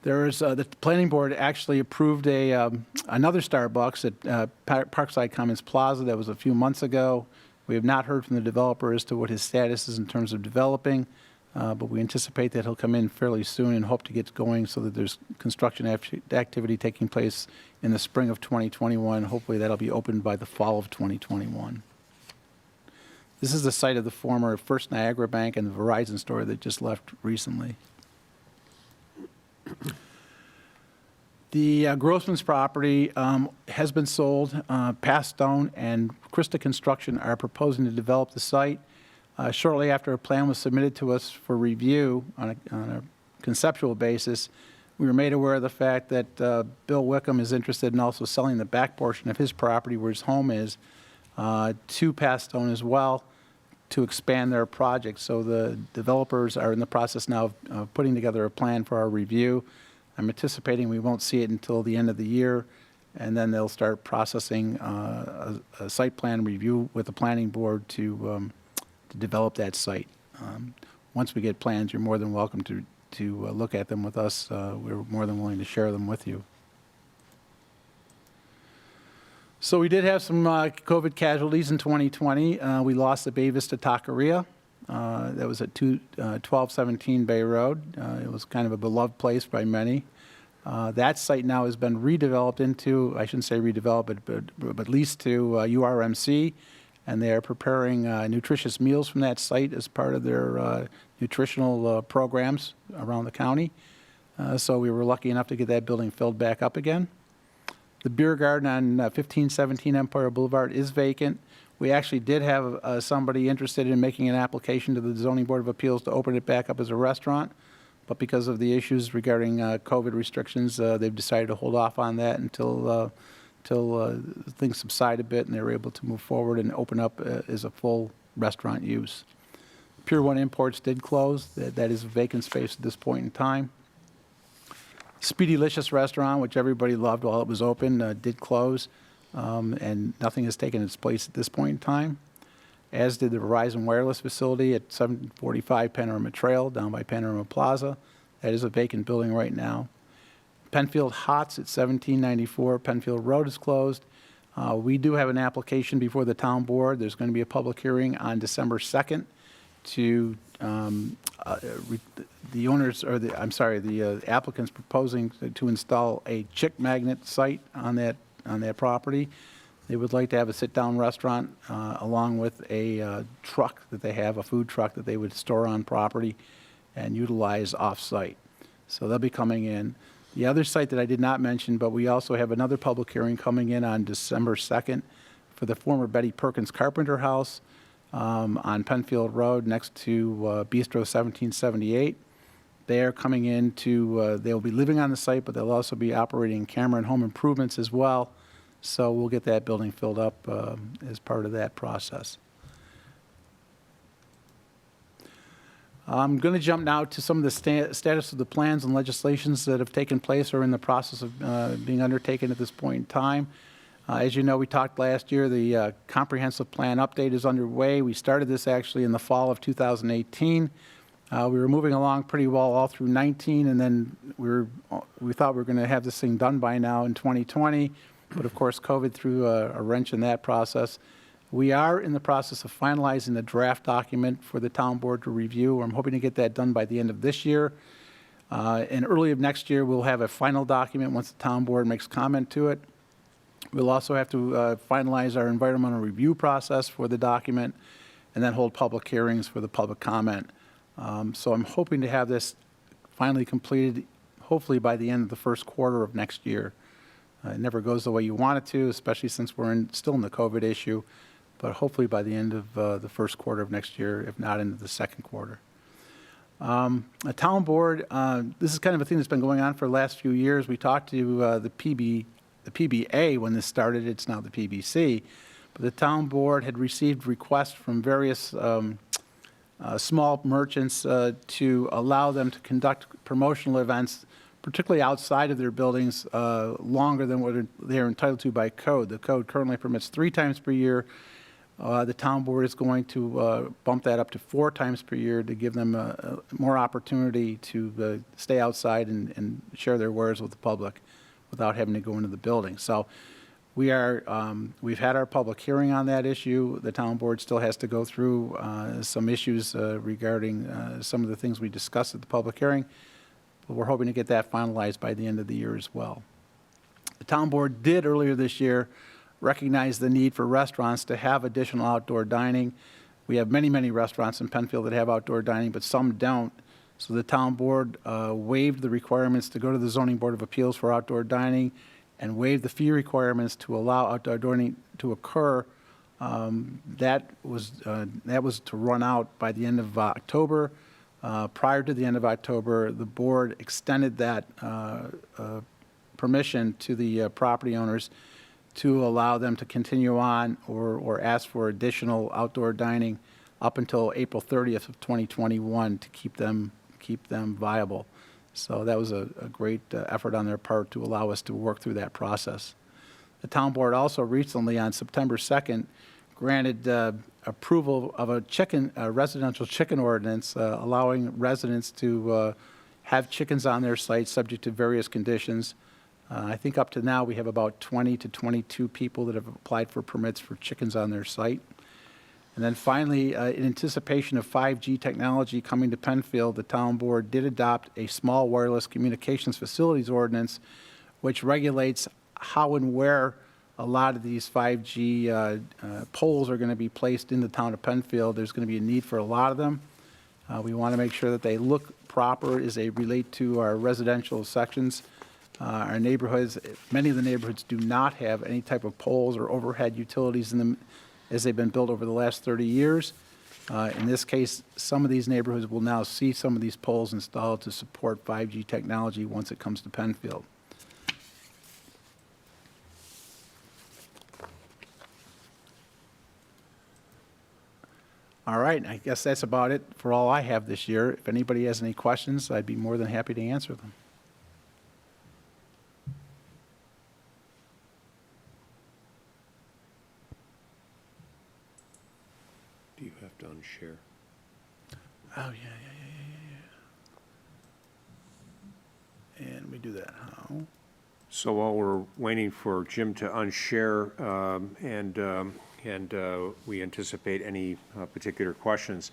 C: The planning board actually approved another Starbucks at Parkside Commons Plaza. That was a few months ago. We have not heard from the developer as to what his status is in terms of developing, but we anticipate that he'll come in fairly soon and hope to get going so that there's construction activity taking place in the spring of 2021. Hopefully that'll be opened by the fall of 2021. This is the site of the former First Niagara Bank and the Verizon store that just left recently. The Grossman's property has been sold. Pathstone and Christa Construction are proposing to develop the site. Shortly after a plan was submitted to us for review on a conceptual basis, we were made aware of the fact that Bill Wickham is interested in also selling the back portion of his property where his home is to Pathstone as well to expand their project. So the developers are in the process now of putting together a plan for our review. I'm anticipating we won't see it until the end of the year, and then they'll start processing a site plan review with the planning board to develop that site. Once we get plans, you're more than welcome to look at them with us. We're more than willing to share them with you. So we did have some COVID casualties in 2020. We lost the Bay Vista Taqueria. That was at 1217 Bay Road. It was kind of a beloved place by many. That site now has been redeveloped into, I shouldn't say redeveloped, but leased to URMC, and they are preparing nutritious meals from that site as part of their nutritional programs around the county. So we were lucky enough to get that building filled back up again. The beer garden on 1517 Empire Boulevard is vacant. We actually did have somebody interested in making an application to the Zoning Board of Appeals to open it back up as a restaurant, but because of the issues regarding COVID restrictions, they've decided to hold off on that until things subside a bit and they're able to move forward and open up as a full restaurant use. Pier 1 Imports did close. That is a vacant space at this point in time. Speedylicious Restaurant, which everybody loved while it was open, did close. And nothing has taken its place at this point in time, as did the Verizon Wireless facility at 745 Panorama Trail down by Panorama Plaza. That is a vacant building right now. Penfield Hots at 1794 Penfield Road is closed. We do have an application before the town board. There's going to be a public hearing on December 2nd to the owners, or the applicants proposing to install a chick magnet site on that property. They would like to have a sit-down restaurant along with a truck that they have, a food truck that they would store on property and utilize off-site. So they'll be coming in. The other site that I did not mention, but we also have another public hearing coming in on December 2nd for the former Betty Perkins Carpenter House on Penfield Road next to Bistro 1778. They are coming in they'll be living on the site, but they'll also be operating camera and home improvements as well. So we'll get that building filled up as part of that process. I'm going to jump now to some of the status of the plans and legislations that have taken place or in the process of being undertaken at this point in time. As you know, we talked last year, the comprehensive plan update is underway. We started this actually in the fall of 2018. We were moving along pretty well all through 19, and then we thought we were going to have this thing done by now in 2020, but of course COVID threw a wrench in that process. We are in the process of finalizing the draft document for the town board to review. I'm hoping to get that done by the end of this year. And early of next year, we'll have a final document once the town board makes comment to it. We'll also have to finalize our environmental review process for the document and then hold public hearings for the public comment. So I'm hoping to have this finally completed, hopefully by the end of the first quarter of next year. It never goes the way you want it to, especially since we're still in the COVID issue, but hopefully by the end of the first quarter of next year, if not into the second quarter. A town board, this is kind of a thing that's been going on for the last few years. We talked to the PBA when this started. It's now the PBC. But the town board had received requests from various small merchants to allow them to conduct promotional events, particularly outside of their buildings, longer than what they're entitled to by code. The code currently permits 3 times per year. The town board is going to bump that up to 4 times per year to give them more opportunity to stay outside and share their wares with the public without having to go into the building. So we've had our public hearing on that issue. The town board still has to go through some issues regarding some of the things we discussed at the public hearing, but we're hoping to get that finalized by the end of the year as well. The town board did earlier this year recognize the need for restaurants to have additional outdoor dining. We have many, many restaurants in Penfield that have outdoor dining, but some don't. So the town board waived the requirements to go to the Zoning Board of Appeals for outdoor dining and waived the fee requirements to allow outdoor dining to occur. That was to run out by the end of October. Prior to the end of October, the board extended that permission to the property owners to allow them to continue on or ask for additional outdoor dining up until April 30th of 2021 to keep them viable. So that was a great effort on their part to allow us to work through that process. The town board also recently, on September 2nd, granted approval of a residential chicken ordinance allowing residents to have chickens on their site subject to various conditions. I think up to now we have about 20 to 22 people that have applied for permits for chickens on their site. And then finally, in anticipation of 5G technology coming to Penfield, the town board did adopt a small wireless communications facilities ordinance, which regulates how and where a lot of these 5G poles are going to be placed in the town of Penfield. There's going to be a need for a lot of them. We want to make sure that they look proper as they relate to our residential sections. Our neighborhoods, many of the neighborhoods do not have any type of poles or overhead utilities in them as they've been built over the last 30 years. In this case, some of these neighborhoods will now see some of these poles installed to support 5G technology once it comes to Penfield. All right, I guess that's about it for all I have this year. If anybody has any questions, I'd be more than happy to answer them.
D: Do you have to unshare?
C: Oh, yeah. And we do that how?
D: So while we're waiting for Jim to unshare, and we anticipate any particular questions,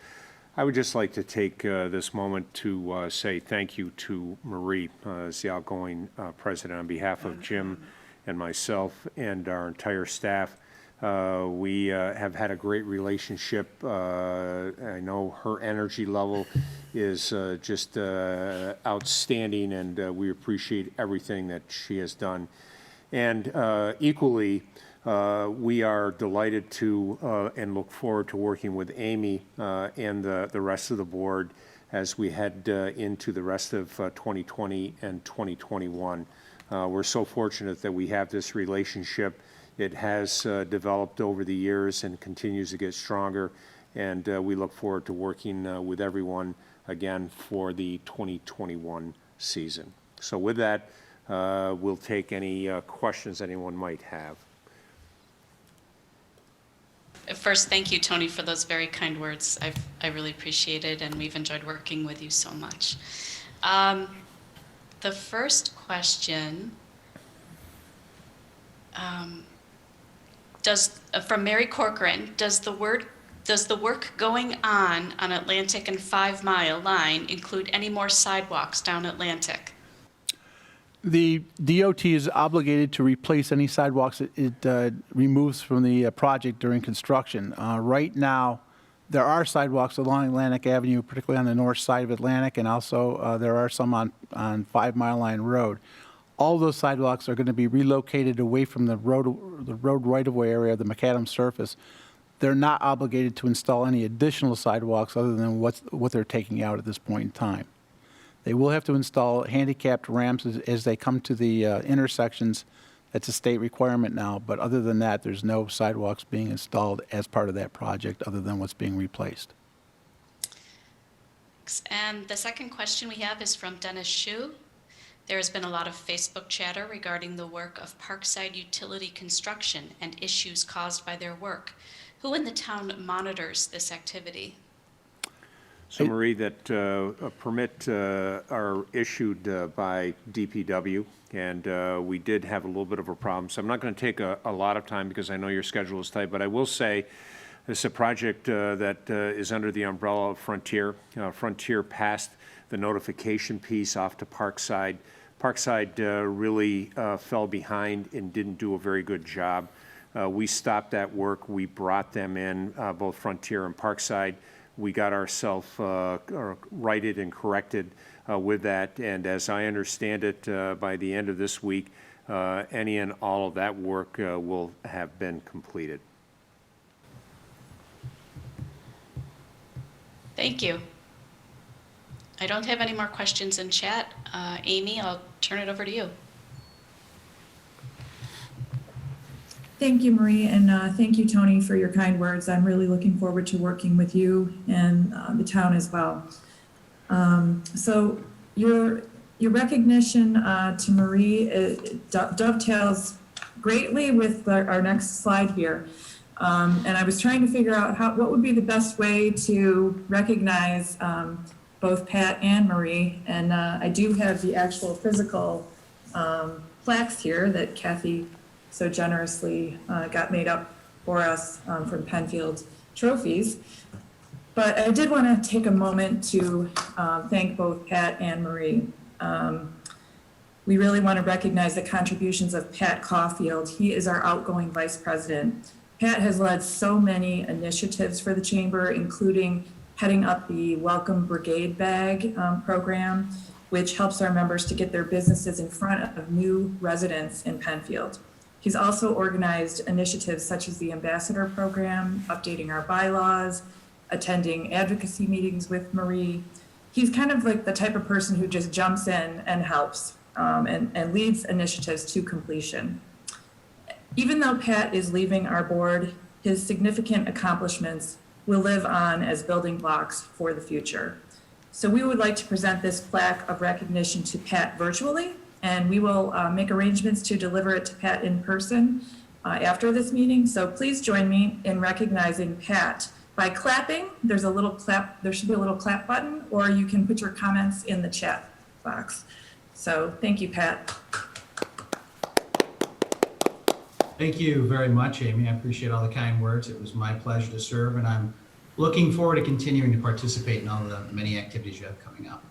D: I would just like to take this moment to say thank you to Marie, as the outgoing president, on behalf of Jim and myself and our entire staff. We have had a great relationship. I know her energy level is just outstanding, and we appreciate everything that she has done. And equally, we are delighted to and look forward to working with Amy and the rest of the board as we head into the rest of 2020 and 2021. We're so fortunate that we have this relationship. It has developed over the years and continues to get stronger, and we look forward to working with everyone again for the 2021 season. So with that, we'll take any questions anyone might have.
A: First, thank you, Tony, for those very kind words. I really appreciate it, and we've enjoyed working with you so much. The first question from Mary Corcoran, does the work going on Atlantic and 5 Mile line include any more sidewalks down Atlantic?
C: The DOT is obligated to replace any sidewalks it removes from the project during construction. Right now, there are sidewalks along Atlantic Avenue, particularly on the north side of Atlantic, and also there are some on 5 Mile Line Road. All those sidewalks are going to be relocated away from the road right-of-way area of the macadam surface. They're not obligated to install any additional sidewalks other than what they're taking out at this point in time. They will have to install handicapped ramps as they come to the intersections. That's a state requirement now, but other than that, there's no sidewalks being installed as part of that project other than what's being replaced.
A: And the second question we have is from Dennis Shue. There has been a lot of Facebook chatter regarding the work of Parkside Utility Construction and issues caused by their work. Who in the town monitors this activity?
D: So Marie, that a permit are issued by DPW, and we did have a little bit of a problem. So I'm not going to take a lot of time because I know your schedule is tight, but I will say this is a project that is under the umbrella of Frontier. Frontier passed the notification piece off to Parkside. Parkside really fell behind and didn't do a very good job. We stopped that work. We brought them in, both Frontier and Parkside. We got ourselves righted and corrected with that. And as I understand it, by the end of this week, any and all of that work will have been completed.
A: Thank you. I don't have any more questions in chat. Amy, I'll turn it over to you.
B: Thank you, Marie, and thank you, Tony, for your kind words. I'm really looking forward to working with you and the town as well. So your recognition to Marie dovetails greatly with our next slide here. And I was trying to figure out what would be the best way to recognize both Pat and Marie. And I do have the actual physical plaques here that Kathy so generously got made up for us from Penfield Trophies. But I did want to take a moment to thank both Pat and Marie. We really want to recognize the contributions of Pat Caulfield. He is our outgoing vice president. Pat has led so many initiatives for the chamber, including heading up the Welcome Brigade Bag program, which helps our members to get their businesses in front of new residents in Penfield. He's also organized initiatives such as the Ambassador Program, updating our bylaws, attending advocacy meetings with Marie. He's kind of like the type of person who just jumps in and helps and leads initiatives to completion. Even though Pat is leaving our board, his significant accomplishments will live on as building blocks for the future. So we would like to present this plaque of recognition to Pat virtually, and we will make arrangements to deliver it to Pat in person after this meeting. So please join me in recognizing Pat by clapping. There should be a little clap button, or you can put your comments in the chat box. So thank you, Pat.
E: Thank you very much, Amy. I appreciate all the kind words. It was my pleasure to serve, and I'm looking forward to continuing to participate in all the many activities you have coming up.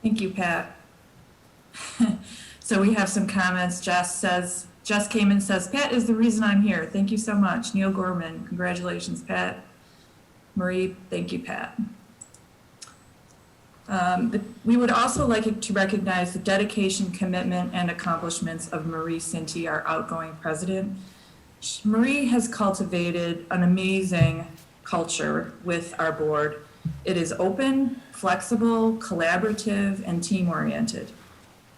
B: Thank you, Pat. So we have some comments. Jess came and says, Pat is the reason I'm here. Thank you so much. Neil Gorman, congratulations, Pat. Marie, thank you, Pat. We would also like to recognize the dedication, commitment, and accomplishments of Marie Sinti, our outgoing president. Marie has cultivated an amazing culture with our board. It is open, flexible, collaborative, and team-oriented.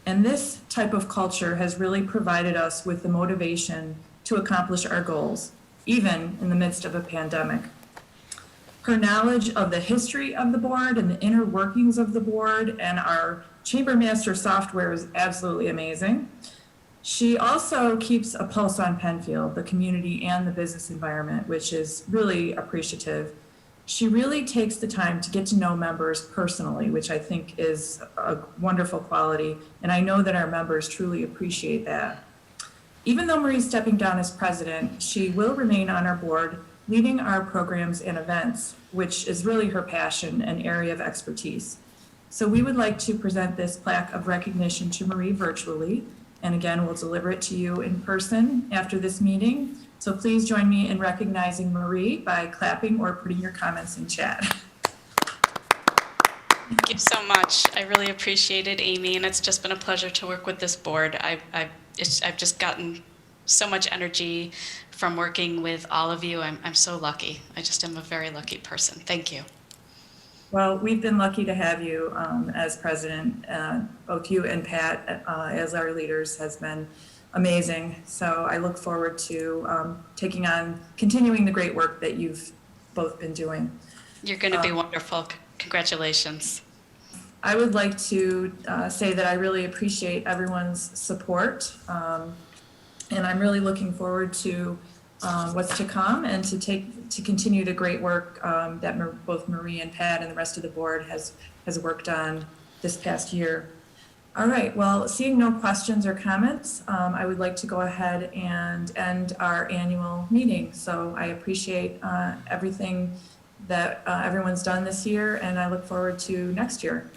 B: And this type of culture has really provided us with the motivation to accomplish our goals, even in the midst of a pandemic. Her knowledge of the history of the board and the inner workings of the board and our Chambermaster software is absolutely amazing. She also keeps a pulse on Penfield, the community and the business environment, which is really appreciative. She really takes the time to get to know members personally, which I think is a wonderful quality. And I know that our members truly appreciate that. Even though Marie's stepping down as president, she will remain on our board, leading our programs and events, which is really her passion and area of expertise. So we would like to present this plaque of recognition to Marie virtually. And again, we'll deliver it to you in person after this meeting. So please join me in recognizing Marie by clapping or putting your comments in chat.
A: Thank you so much. I really appreciate it, Amy, and it's just been a pleasure to work with this board. I've just gotten so much energy from working with all of you. I'm so lucky. I just am a very lucky person. Thank you.
B: Well, we've been lucky to have you as president. Both you and Pat as our leaders has been amazing. So I look forward to continuing the great work that you've both been doing.
A: You're going to be wonderful. Congratulations.
B: I would like to say that I really appreciate everyone's support. And I'm really looking forward to what's to come and to continue the great work that both Marie and Pat and the rest of the board has worked on this past year. All right, well, seeing no questions or comments, I would like to go ahead and end our annual meeting. So I appreciate everything that everyone's done this year, and I look forward to next year.